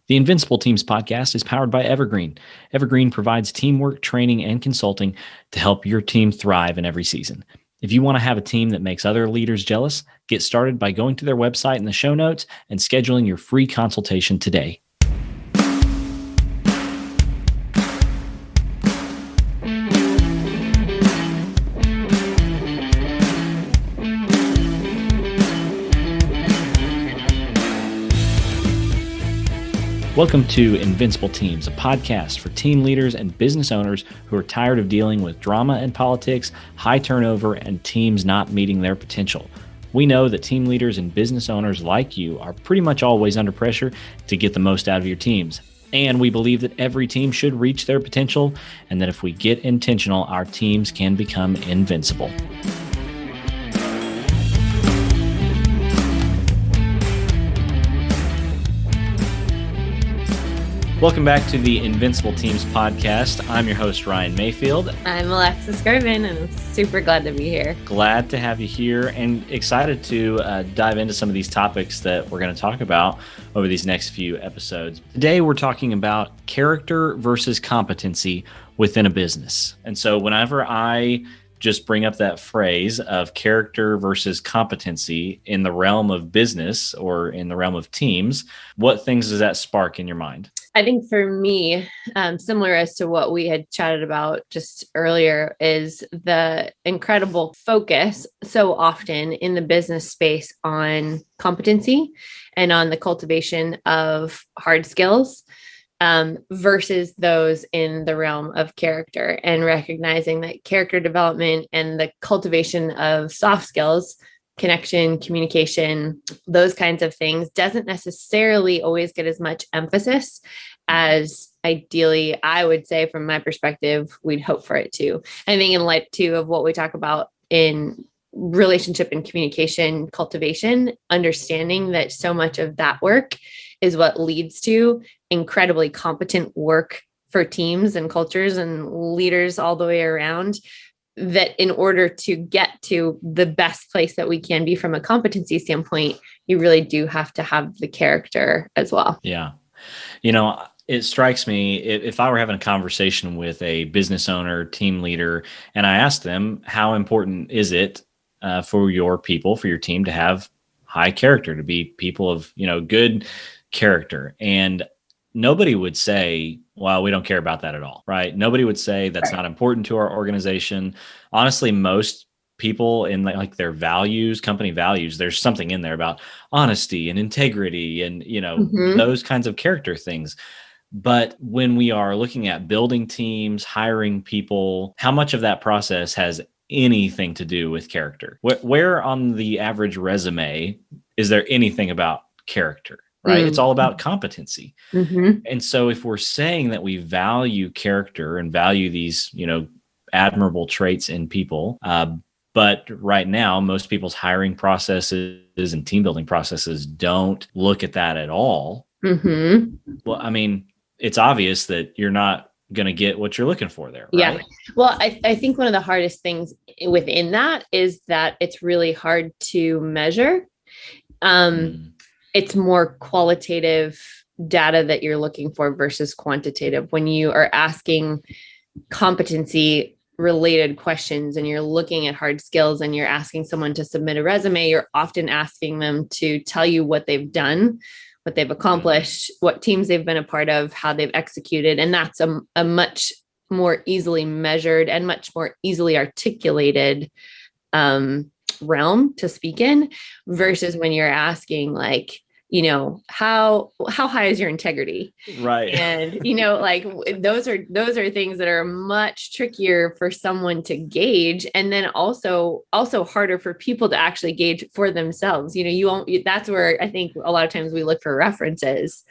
The Invincible Teams podcast is powered by Evergreen. Evergreen provides teamwork, training, and consulting to help your team thrive in every season. If you want to have a team that makes other leaders jealous, get started by going to their website in the show notes and scheduling your free consultation today. Welcome to Invincible Teams, a podcast for team leaders and business owners who are tired of dealing with drama and politics, high turnover, and teams not meeting their potential. We know that team leaders and business owners like you are pretty much always under pressure to get the most out of your teams. And we believe that every team should reach their potential, and that if we get intentional, our teams can become invincible. Welcome back to the Invincible Teams podcast. I'm your host, Ryan Mayfield. I'm Alexis Garvin, and I'm super glad to be here. Glad to have you here and excited to dive into some of these topics that we're going to talk about over these next few episodes. Today, we're talking about character versus competency within a business. And so whenever I just bring up that phrase of character versus competency in the realm of business or in the realm of teams, what things does that spark in your mind? I think for me, similar as to what we had chatted about just earlier, is the incredible focus so often in the business space on competency and on the cultivation of hard skills versus those in the realm of character, and recognizing that character development and the cultivation of soft skills, connection, communication, those kinds of things doesn't necessarily always get as much emphasis as ideally, I would say from my perspective, we'd hope for it to. I think in light too of what we talk about in relationship and communication cultivation, understanding that so much of that work is what leads to incredibly competent work for teams and cultures and leaders all the way around, that in order to get to the best place that we can be from a competency standpoint, you really do have to have the character as well. Yeah. You know, it strikes me, if I were having a conversation with a business owner, team leader, and I asked them, how important is it for your people, for your team to have high character, to be people of, good character? And nobody would say, well, we don't care about that at all, right? Nobody would say that's not important to our organization. Honestly, most people in like their values, company values, there's something in there about honesty and integrity and, those kinds of character things. But when we are looking at building teams, hiring people, how much of that process has anything to do with character? Where on the average resume is there anything about character? Right. It's all about competency. Mm-hmm. And so if we're saying that we value character and value these, admirable traits in people, but right now, most people's hiring processes and team building processes don't look at that at all. Mm-hmm. Well, I mean, it's obvious that you're not going to get what you're looking for there. Right? Yeah. Well, I think one of the hardest things within that is that it's really hard to measure. It's more qualitative data that you're looking for versus quantitative. When you are asking competency related questions and you're looking at hard skills and you're asking someone to submit a resume, you're often asking them to tell you what they've done, what they've accomplished, what teams they've been a part of, how they've executed. And that's a much more easily measured and much more easily articulated realm to speak in, versus when you're asking like, how high is your integrity? Right. And, those are things that are much trickier for someone to gauge. And then also harder for people to actually gauge for themselves. That's where I think a lot of times we look for references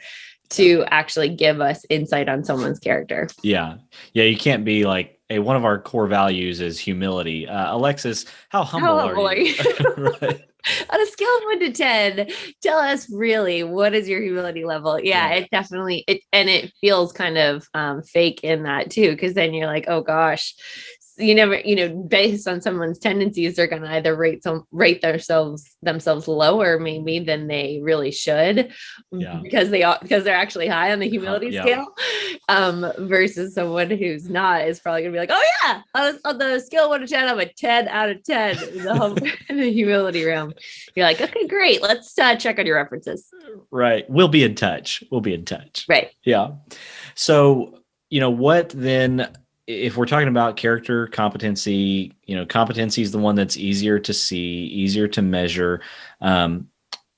to actually give us insight on someone's character. Yeah. Yeah. You can't be like, hey, one of our core values is humility. Alexis, how humble are you? Right. On a scale of 1 to 10, tell us really, what is your humility level? Yeah. It definitely, it feels kind of fake in that too. Cause then you're like, oh gosh, you never, based on someone's tendencies, they're going to either rate themselves lower maybe than they really should, because they're actually high on the humility scale, versus someone who's not is probably going to be like, oh yeah, on the scale of 1 to 10, I'm a 10 out of 10 in the humility realm. You're like, okay, great. Let's check on your references. Right. We'll be in touch. Right. Yeah. So, what then, if we're talking about character competency, competency is the one that's easier to see, easier to measure.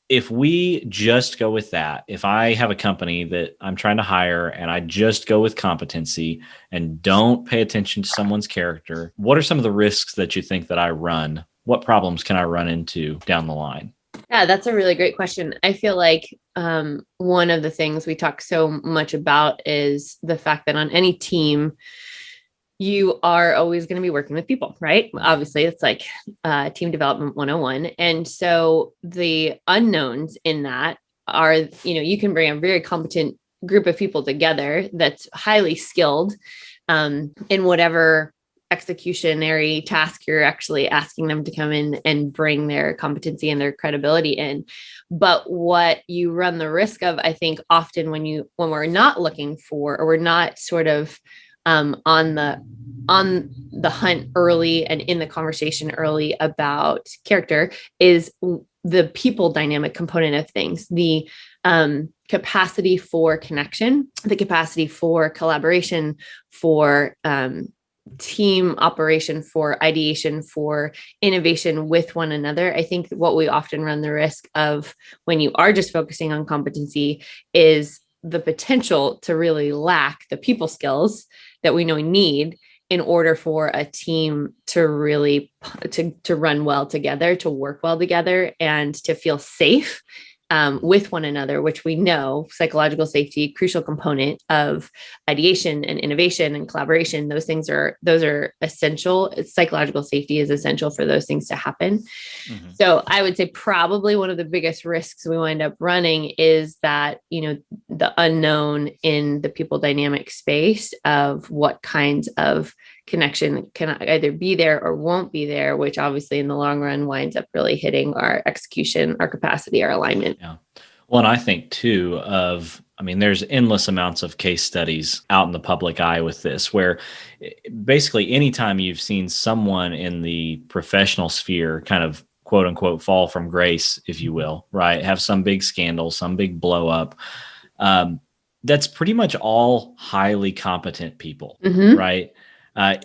If we just go with that, if I have a company that I'm trying to hire and I just go with competency and don't pay attention to someone's character, what are some of the risks that you think that I run? What problems can I run into down the line? Yeah, that's a really great question. I feel like one of the things we talk so much about is the fact that on any team, you are always going to be working with people, right? Obviously, it's like team development 101. And so the unknowns in that are, you can bring a very competent group of people together that's highly skilled in whatever executionary task you're actually asking them to come in and bring their competency and their credibility in. But what you run the risk of, I think, often when we're not looking for, or we're not sort of on the hunt early and in the conversation early about character, is the people dynamic component of things, the capacity for connection, the capacity for collaboration, for team operation, for ideation, for innovation with one another. I think what we often run the risk of when you are just focusing on competency is the potential to really lack the people skills that we know we need in order for a team to really to run well together, to work well together, and to feel safe with one another, which we know psychological safety, crucial component of ideation and innovation and collaboration. Those are essential. Psychological safety is essential for those things to happen. Mm-hmm. So I would say probably one of the biggest risks we wind up running is that, the unknown in the people dynamic space of what kinds of connection can either be there or won't be there, which obviously in the long run winds up really hitting our execution, our capacity, our alignment. Yeah. Well, and I think too there's endless amounts of case studies out in the public eye with this, where basically anytime you've seen someone in the professional sphere kind of quote unquote fall from grace, if you will, right? Have some big scandal, some big blow up. That's pretty much all highly competent people, mm-hmm. right?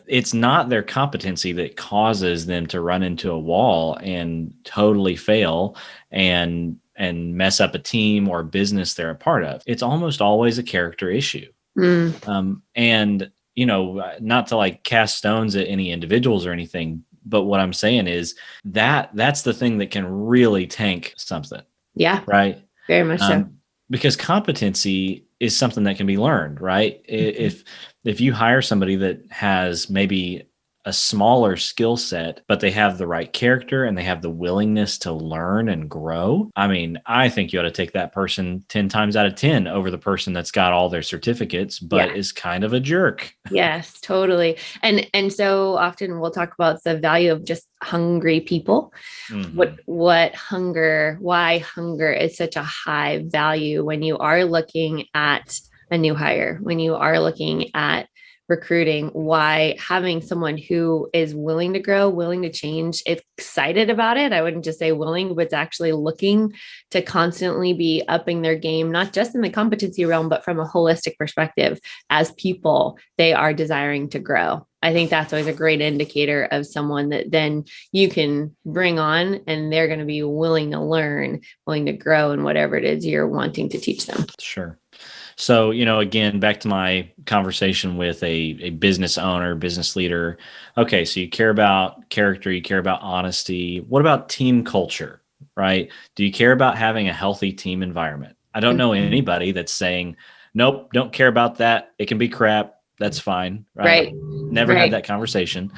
It's not their competency that causes them to run into a wall and totally fail and mess up a team or business they're a part of. It's almost always a character issue. Mm. And, not to like cast stones at any individuals or anything, but what I'm saying is that's the thing that can really tank something. Yeah. Right. Very much so. Because competency is something that can be learned, right? Mm-hmm. If you hire somebody that has maybe a smaller skill set, but they have the right character and they have the willingness to learn and grow, I think you ought to take that person 10 times out of 10 over the person that's got all their certificates, but is kind of a jerk. Yes, totally. And so often we'll talk about the value of just hungry people. Mm-hmm. Why hunger is such a high value when you are looking at a new hire, when you are looking at recruiting, why having someone who is willing to grow, willing to change, excited about it. I wouldn't just say willing, but it's actually looking to constantly be upping their game, not just in the competency realm, but from a holistic perspective. As people, they are desiring to grow. I think that's always a great indicator of someone that then you can bring on and they're going to be willing to learn, willing to grow in whatever it is you're wanting to teach them. Sure. So, again, back to my conversation with a business owner, business leader. Okay, so you care about character, you care about honesty. What about team culture, right? Do you care about having a healthy team environment? I don't know anybody that's saying, nope, don't care about that. It can be crap. That's fine. Right. Never had that conversation.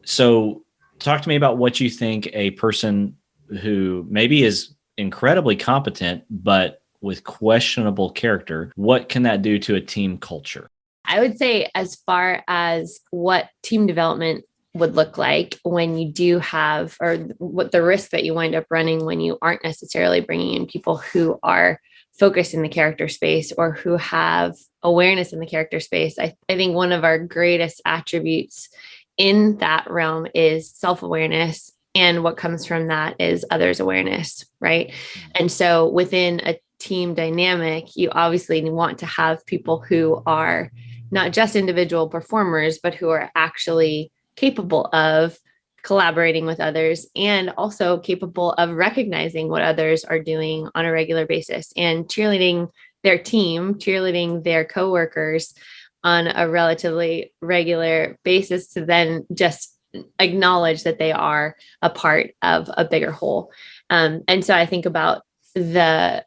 So talk to me about what you think a person who maybe is incredibly competent, but with questionable character, what can that do to a team culture? I would say, as far as what team development would look like when you do have, or what the risk that you wind up running when you aren't necessarily bringing in people who are focused in the character space or who have awareness in the character space. I think one of our greatest attributes in that realm is self-awareness. And what comes from that is others' awareness, right? And so within a team dynamic, you obviously want to have people who are not just individual performers, but who are actually capable of collaborating with others and also capable of recognizing what others are doing on a regular basis and cheerleading their team, cheerleading their coworkers on a relatively regular basis to then just acknowledge that they are a part of a bigger whole. And so I think about the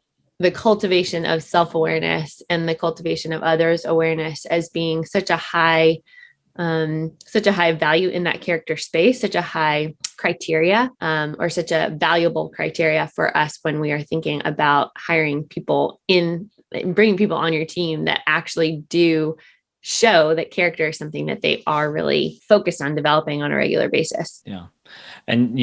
cultivation of self-awareness and the cultivation of others' awareness as being such a high value in that character space, such a high criteria, or such a valuable criteria for us when we are thinking about hiring people bringing people on your team that actually do show that character is something that they are really focused on developing on a regular basis. Yeah. And,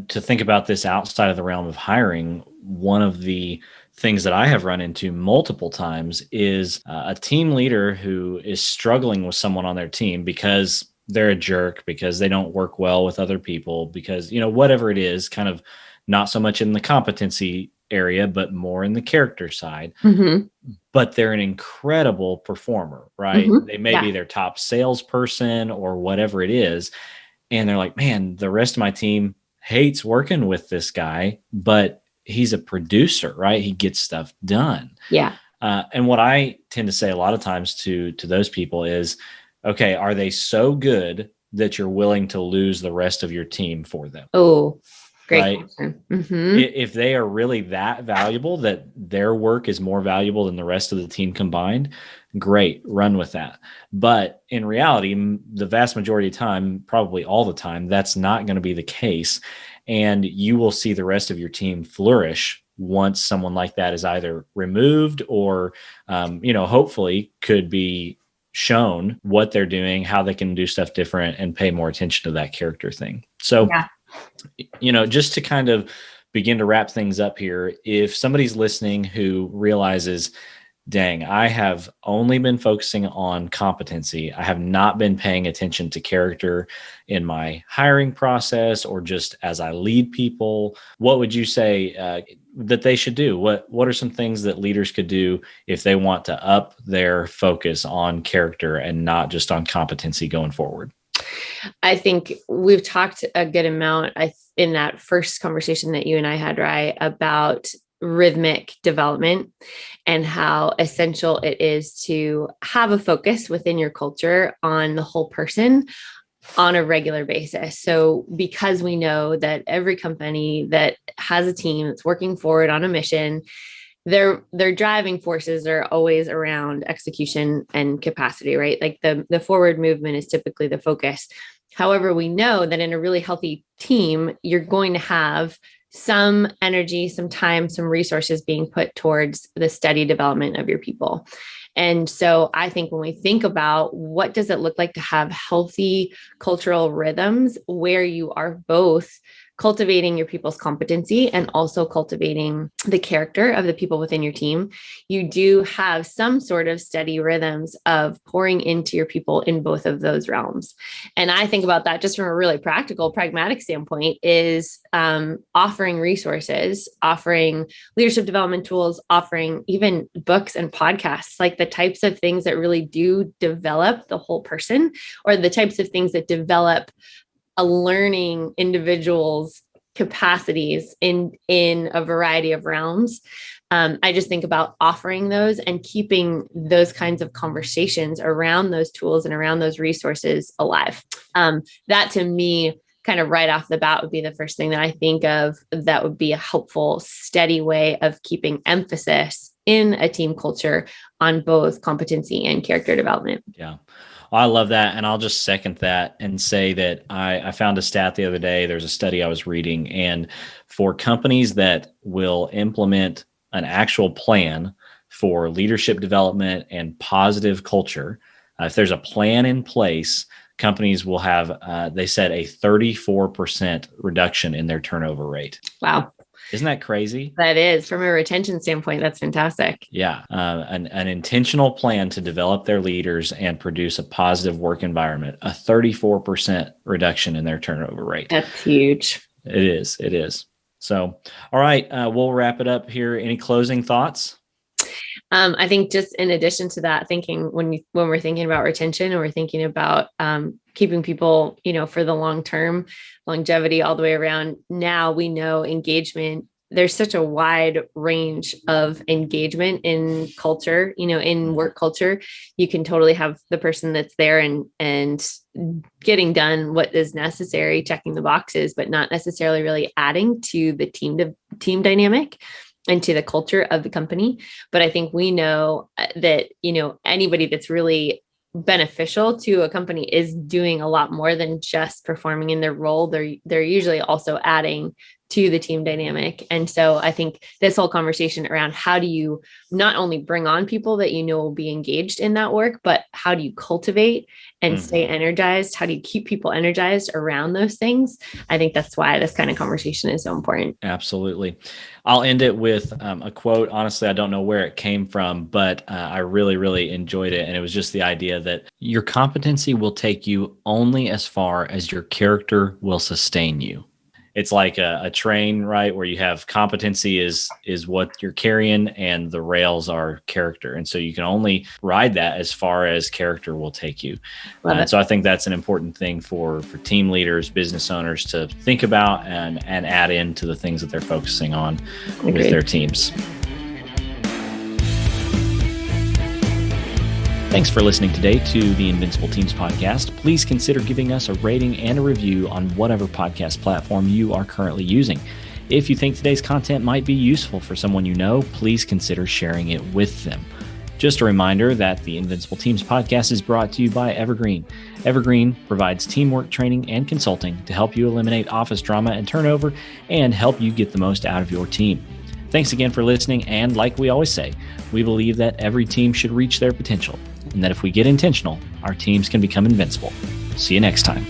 to think about this outside of the realm of hiring, one of the things that I have run into multiple times is a team leader who is struggling with someone on their team because they're a jerk, because they don't work well with other people, because, whatever it is, kind of not so much in the competency area, but more in the character side. Mm-hmm. But they're an incredible performer, right? Mm-hmm. They may be their top salesperson or whatever it is. And they're like, man, the rest of my team hates working with this guy, but he's a producer, right? He gets stuff done. Yeah. And what I tend to say a lot of times to those people is, okay, are they so good that you're willing to lose the rest of your team for them? Oh, great right? question. Mm-hmm. If they are really that valuable, that their work is more valuable than the rest of the team combined, great, run with that. But in reality, the vast majority of time, probably all the time, that's not going to be the case. And you will see the rest of your team flourish once someone like that is either removed or, hopefully could be shown what they're doing, how they can do stuff different, and pay more attention to that character thing. So, just to kind of begin to wrap things up here, if somebody's listening who realizes, dang, I have only been focusing on competency, I have not been paying attention to character in my hiring process or just as I lead people, what would you say that they should do? What are some things that leaders could do if they want to up their focus on character and not just on competency going forward? I think we've talked a good amount in that first conversation that you and I had, Rye, about rhythmic development and how essential it is to have a focus within your culture on the whole person on a regular basis. So because we know that every company that has a team that's working forward on a mission, their driving forces are always around execution and capacity, right? Like the forward movement is typically the focus. However, we know that in a really healthy team, you're going to have some energy, some time, some resources being put towards the steady development of your people. And so I think when we think about what does it look like to have healthy cultural rhythms where you are both cultivating your people's competency and also cultivating the character of the people within your team, you do have some sort of steady rhythms of pouring into your people in both of those realms. And I think about that just from a really practical, pragmatic standpoint is offering resources, offering leadership development tools, offering even books and podcasts, like the types of things that really do develop the whole person, or the types of things that develop a learning individual's capacities in a variety of realms. I just think about offering those and keeping those kinds of conversations around those tools and around those resources alive. That to me, kind of right off the bat, would be the first thing that I think of that would be a helpful, steady way of keeping emphasis in a team culture on both competency and character development. Yeah. I love that. And I'll just second that and say that I found a stat the other day. There's a study I was reading, and for companies that will implement an actual plan for leadership development and positive culture, If there's a plan in place, companies will have, they said, a 34% reduction in their turnover rate. Wow. Isn't that crazy? That is, from a retention standpoint, that's fantastic. Yeah. An intentional plan to develop their leaders and produce a positive work environment, a 34% reduction in their turnover rate. That's huge. It is. It is. So, all right, we'll wrap it up here. Any closing thoughts? I think just in addition to that, thinking when we're thinking about retention and we're thinking about keeping people, for the long term, longevity all the way around. Now we know engagement. There's such a wide range of engagement in culture, in work culture. You can totally have the person that's there and getting done what is necessary, checking the boxes, but not necessarily really adding to the team dynamic and to the culture of the company. But I think we know that, anybody that's really beneficial to a company is doing a lot more than just performing in their role. They're usually also adding to the team dynamic. And so I think this whole conversation around how do you not only bring on people that will be engaged in that work, but how do you cultivate and stay energized? How do you keep people energized around those things? I think that's why this kind of conversation is so important. Absolutely. I'll end it with a quote. Honestly, I don't know where it came from, but I really, really enjoyed it. And it was just the idea that your competency will take you only as far as your character will sustain you. It's like a train, right? Where you have competency is what you're carrying and the rails are character. And so you can only ride that as far as character will take you. And so I think that's an important thing for team leaders, business owners to think about and add into the things that they're focusing on with their teams. Thanks for listening today to the Invincible Teams podcast. Please consider giving us a rating and a review on whatever podcast platform you are currently using. If you think today's content might be useful for someone you know, please consider sharing it with them. Just a reminder that the Invincible Teams podcast is brought to you by Evergreen. Evergreen provides teamwork training and consulting to help you eliminate office drama and turnover and help you get the most out of your team. Thanks again for listening. And like we always say, we believe that every team should reach their potential, and that if we get intentional, our teams can become invincible. See you next time.